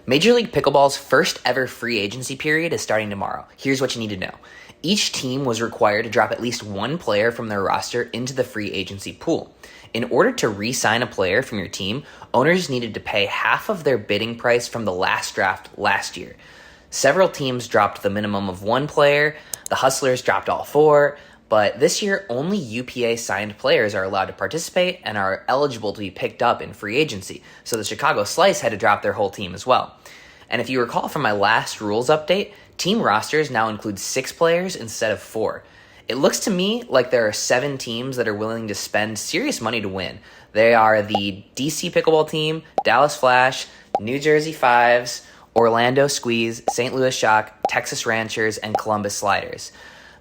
Major League Pickleball's first ever free agency period is starting tomorrow. Here's what you need to know. Each team was required to drop at least one player from their roster into the free agency pool. In order to re-sign a player from your team, owners needed to pay half of their bidding price from the last draft last year. Several teams dropped the minimum of one player. The Hustlers dropped all four. But this year, only UPA-signed players are allowed to participate and are eligible to be picked up in free agency. So the Chicago Slice had to drop their whole team as well. And if you recall from my last rules update, team rosters now include 6 players instead of 4. It looks to me like there are 7 teams that are willing to spend serious money to win. They are the DC Pickleball team, Dallas Flash, New Jersey Fives, Orlando Squeeze, St. Louis Shock, Texas Ranchers, and Columbus Sliders.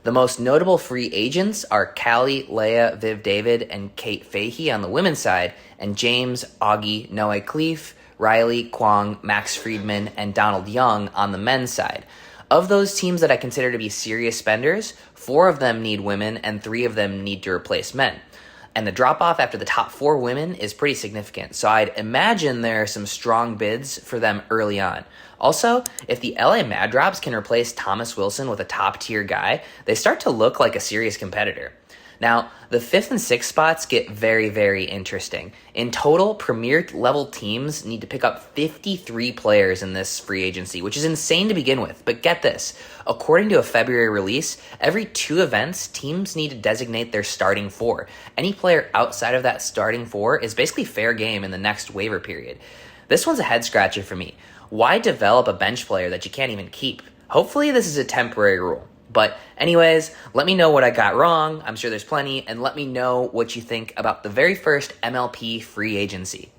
The most notable free agents are Callie, Leia, Viv David, and Kate Fahey on the women's side, and James, Augie, Noe Cleef, Riley, Kwong, Max Friedman, and Donald Young on the men's side. Of those teams that I consider to be serious spenders, 4 of them need women and 3 of them need to replace men. And the drop-off after the top 4 women is pretty significant, so I'd imagine there are some strong bids for them early on. Also, if the LA Mad Drops can replace Thomas Wilson with a top-tier guy, they start to look like a serious competitor. Now, the 5th and 6th spots get very, very interesting. In total, premier-level teams need to pick up 53 players in this free agency, which is insane to begin with. But get this, according to a February release, every 2 events, teams need to designate their starting 4. Any player outside of that starting 4 is basically fair game in the next waiver period. This one's a head-scratcher for me. Why develop a bench player that you can't even keep? Hopefully this is a temporary rule. But anyways, let me know what I got wrong. I'm sure there's plenty. And let me know what you think about the very first MLP free agency.